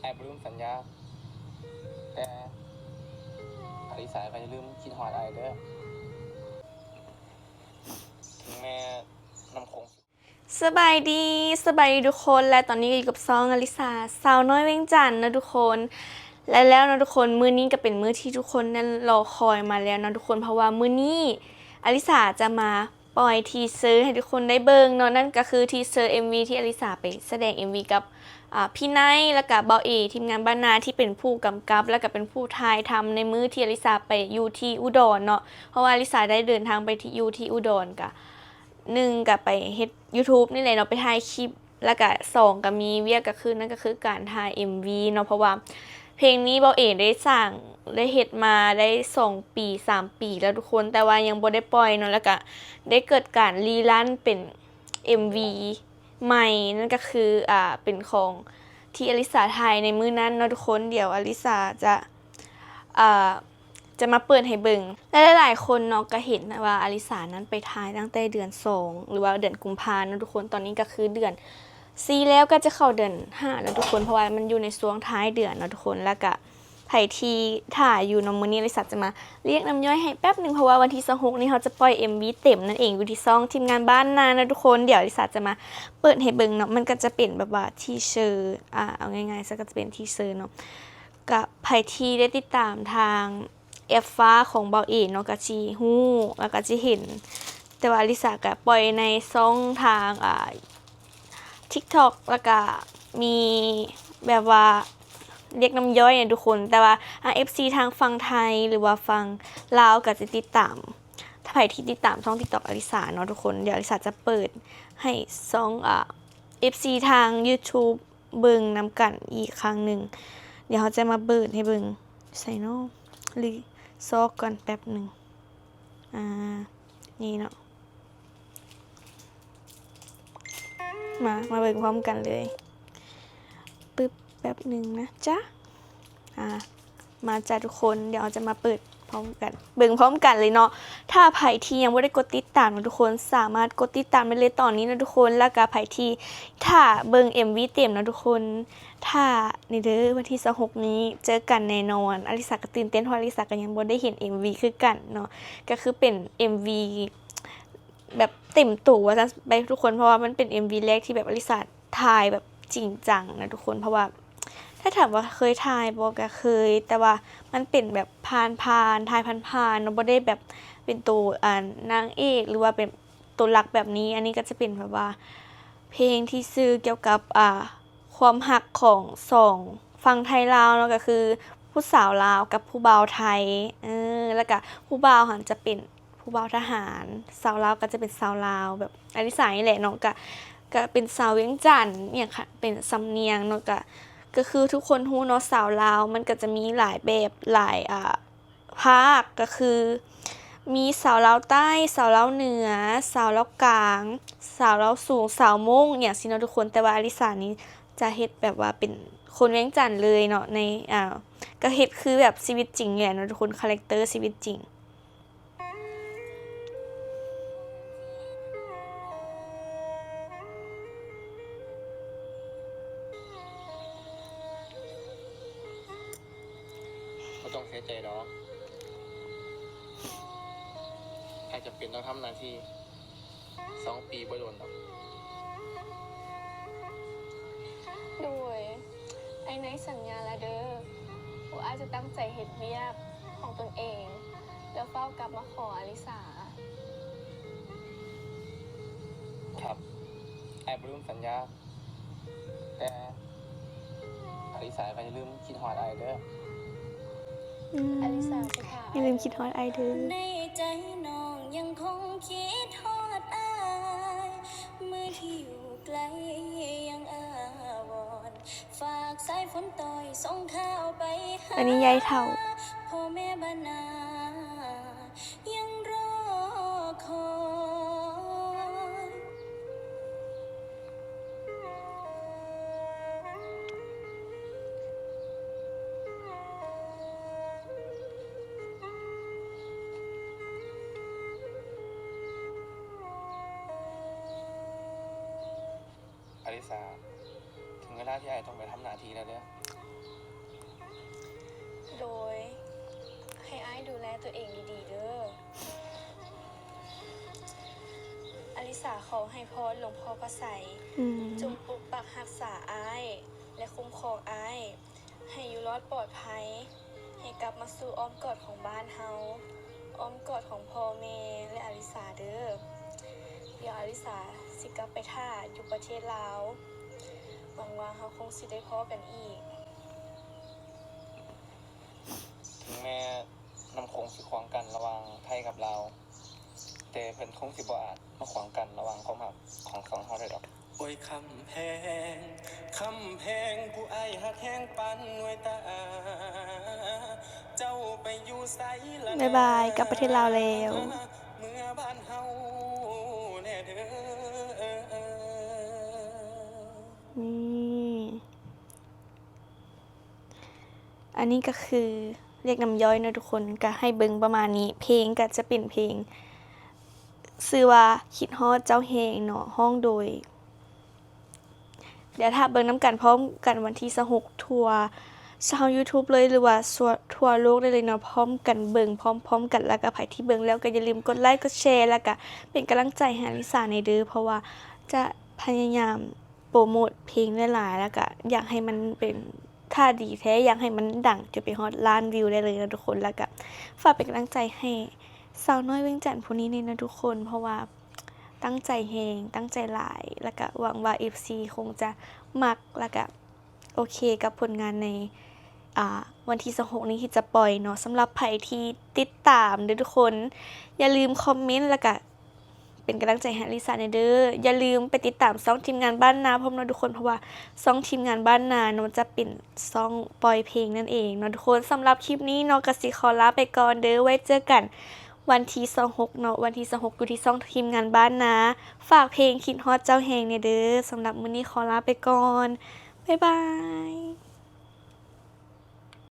อ้บ่ลืมสัญญาแต่อลิสาก็อย่าลืมคิดฮอดอ้ายเด้อถึงแม้น้ำคงสบายดีทุกคนและตอนนี้อยู่กับซองอลิสาสาวน้อยเวียงจันทน์นะทุกคนแล้วนะทุกคนมื้อนี้ก็เป็นมื้อที่ทุกคนนั้นรอคอยมาแล้วนะทุกคนเพราะว่ามื้อนี้อลิสาจะมาปล่อยทีเซอร์ให้ทุกคนได้เบิ่งเนาะนั่นก็คือทีเซอร์ MV ที่อลิสาไปแสดง MV กับพี่ไนท์แล้วก็เบาเอทีมงานบ้านนาที่เป็นผู้กำกับแล้วก็เป็นผู้ถ่ายทำในมื้อที่อลิสาไปอยู่ที่อุดรเนาะเพราะว่าอลิสาได้เดินทางไปที่อยู่ที่อุดรก็1ก็ไปเฮ็ด YouTube นี่แหละเนาะไปถ่ายคลิปแล้วก็2ก็มีเวียกก็คือนั่นก็คือการถ่าย MV เนาะเพราะว่าเพลงนี้เบาเอได้สร้างได้เฮ็ดมาได้2ปี3ปีแล้วทุกคนแต่ว่ายังบ่ได้ปล่อยเนาะแล้วก็ได้เกิดการรีรันเป็น MV ใหม่นั่นก็คือเป็นของที่อลิสาถ่ายในมื้อนั้นเนาะทุกคนเดี๋ยวอลิสาอ่าจะมาเปิดให้เบิ่งและหลายๆคนเนาะก็เห็นนะว่าอลิสานั้นไปถ่ายตั้งแต่เดือน2หรือว่าเดือนกุมภาพันธ์นะทุกคนตอนนี้ก็คือเดือน4แล้วก็จะเข้าเดือน5แล้วทุกคนเพราะว่ามันอยู่ในช่วงท้ายเดือนเนาะทุกคนแล้วก็ไผที่ถ่ายอยู่เนาะมื้อนี้อลิสาจะมาเรียกน้ำย่อยให้แป๊บนึงเพราะว่าวันที่26นี้เขาจะปล่อย MV เต็มนั่นเองอยู่ที่ช่องทีมงานบ้านนานะทุกคนเดี๋ยวอลิสาจะมาเปิดให้เบิ่งเนาะมันก็จะเป็นแบบว่าทีเซอร์เอาง่ายๆซะก็จะเป็นทีเซอร์เนาะกับไผที่ได้ติดตามทางแอปฟ้าของเบาเอเนาะก็สิฮู้แล้วก็สิเห็นแต่ว่าอลิสาก็ปล่อยในช่องทางTikTok แล้วก็มีแบบว่าเรียกน้ำย่อยทุกคนแต่ว่าFC ทางฝั่งไทยหรือว่าฝั่งลาวก็จะติดตามถ้าใครที่ติดตามช่อง TikTok อลิสาเนาะทุกคนเดี๋ยวอลิสาจะเปิดให้ช่องFC ทาง YouTube เบิ่งนำกันอีกครั้งหนึ่งเดี๋ยวเขาจะมาเปิดให้เบิ่งใส่เนาะรีซอกก่อนแป๊บหนึ่งนี่เนาะมาเบิ่งพร้อมกันเลยปึ๊บแป๊บหนึ่งนะจ๊ะมาจ้ะทุกคนเดี๋ยวจะมาเปิดพร้อมกันเบิ่งพร้อมกันเลยเนาะถ้าไผที่ยังไม่ได้กดติดตามนะทุกคนสามารถกดติดตามได้เลยตอนนี้นะทุกคนแล้วก็ไผที่ถ้าเบิ่ง MV เต็มนะทุกคนถ้านี่เด้อวันที่26นี้เจอกันแน่นอนอลิสาก็ตื่นเต้นเพราะอลิสาก็ยังบ่ได้เห็น MV คือกันเนาะก็คือเป็น MV แบบเต็มตัวจ้ะไปทุกคนเพราะว่ามันเป็น MV แรกที่แบบอลิสาถ่ายแบบจริงจังนะทุกคนเพราะว่าถ้าถามว่าเคยถ่ายบ่ก็เคยแต่ว่ามันเป็นแบบผ่านถ่ายผ่านๆเนาะบ่ได้แบบเป็นตัวนางเอกหรือว่าเป็นตัวหลักแบบนี้อันนี้ก็จะเป็นแบบว่าเพลงที่สื่อเกี่ยวกับความรักของ2ฝั่งไทยลาวเนาะก็คือผู้สาวลาวกับผู้บ่าวไทยแล้วก็ผู้บ่าวหันจะเป็นผู้บ่าวทหารสาวลาวก็จะเป็นสาวลาวแบบอลิสานี่แหละเนาะก็เป็นสาวเวียงจันทน์เนี่ยค่ะเป็นสำเนียงเนาะก็คือทุกคนฮู้เนาะสาวลาวมันก็จะมีหลายแบบหลายภาคก็คือมีสาวลาวใต้สาวลาวเหนือสาวลาวกลางสาวลาวสูงสาวมงอย่างซี้เนาะทุกคนแต่ว่าอลิสานี้จะเฮ็ดแบบว่าเป็นคนเวียงจันทน์เลยเนาะในก็เฮ็ดคือแบบชีวิตจริงแหละเนาะทุกคนคาแรคเตอร์ชีวิตจริงบ่ต้องเสียใจดอกอ้ายจำเป็นต้องทำหน้าที่2 ปีบ่โดนดอกโดยไอ้ในสัญญาละเด้อว่าอาจจะตั้งใจเฮ็ดเวียกของตนเองแล้วเฝ้ากลับมาขออลิสาครับอ้ายบ่ลืมสัญญาแต่อลิสาก็อย่าลืมคิดฮอดอ้ายเด้ออลิสาจะค่ะอย่าลืมคิดฮอดไอเด้อในใจน้องยังคงคิดฮอดอายมือที่อยู่ไกลยังอาวรณ์ฝากสายฝนต่อยส่งข้าวไปหาอันนี้ยายเฒ่าพ่อแม่บ้านนายังรอคอย อลิสาถึงเวลา ที่ไอ้ต้องไปทำหน้าที่แล้วเด้อ โดยให้อ้ายดูแลตัวเองดีๆเด้ออลิสาขอให้พรหลวงพ่อพระไสย จงปกปักรักษาอ้ายและคุ้มครองอ้ายให้อยู่รอดปลอดภัย ให้กลับมาสู่อ้อมกอดของบ้านเฮาอ้อมกอดของพ่อแม่และอลิสาเด้อเดี๋ยวอลิสาสิกลับไปท่าอยู่ประเทศลาวหวังว่าเฮาคงสิได้พ้อกันอีก ถึงแม้น้ำคงสิขวางกันระหว่างไทยกับลาวแต่เพิ่นคงสิบ่อาจมาขวางกันระหว่างความรักของสองเฮาได้ดอกโอ้ยคำแพงผู้อ้ายฮักแฮงปานหน่วยตาเจ้าไปอยู่ไสละ บ๊ายบายกลับประเทศลาวแล้ว เมื่อบ้านเฮาแน่เด้อ นี่อันนี้ก็คือเรียกน้ำย่อยเนอะทุกคนก็ให้เบิ่งประมาณนี้ เพลงก็จะเป็นเพลงชื่อว่าคิดฮอดเจ้าแฮงเนาะห้องโดย เดี๋ยวถ้าเบิ่งน้ำกันพร้อมกันวันที่26ทั่วชาว YouTube เลยหรือว่าทั่วโลกได้เลยเนาะพร้อมกันเบิ่งพร้อมๆกันแล้วก็ไผที่เบิ่งแล้วก็อย่าลืมกดไลค์กดแชร์แล้วก็เป็นกำลังใจให้อลิสาในเด้อเพราะว่าจะพยายามโปรโมทเพลงหลายๆแล้วก็อยากให้มันเป็นท่าดีแท้อยากให้มันดังจนไปฮอตล้านวิวได้เลยนะทุกคนแล้วก็ฝากเป็นกำลังใจให้สาวน้อยเวียงจันทน์ผู้นี้นี่นะทุกคนเพราะว่าตั้งใจเฮงตั้งใจหลายแล้วก็หวังว่า FC คงจะมักแล้วก็โอเคกับผลงานในวันที่26นี้ที่จะปล่อยเนาะสำหรับใครที่ติดตามเด้อทุกคนอย่าลืมคอมเมนต์แล้วก็เป็นกำลังใจให้อลิสาเด้ออย่าลืมไปติดตามซ่องทีมงานบ้านนาพร้อมเนาะทุกคนเพราะว่าซ่องทีมงานบ้านนาเนาะจะเป็นซ่องปล่อยเพลงนั่นเองเนาะทุกคนสำหรับคลิปนี้เนาะก็สิขอลาไปก่อนเด้อไว้เจอกันวันที่26เนาะวันที่26อยู่ที่ซ่องทีมงานบ้านนาฝากเพลงคิดฮอดเจ้าแฮงเนี่ยเด้อสำหรับมื้อนี้ขอลาไปก่อนบ๊ายบาย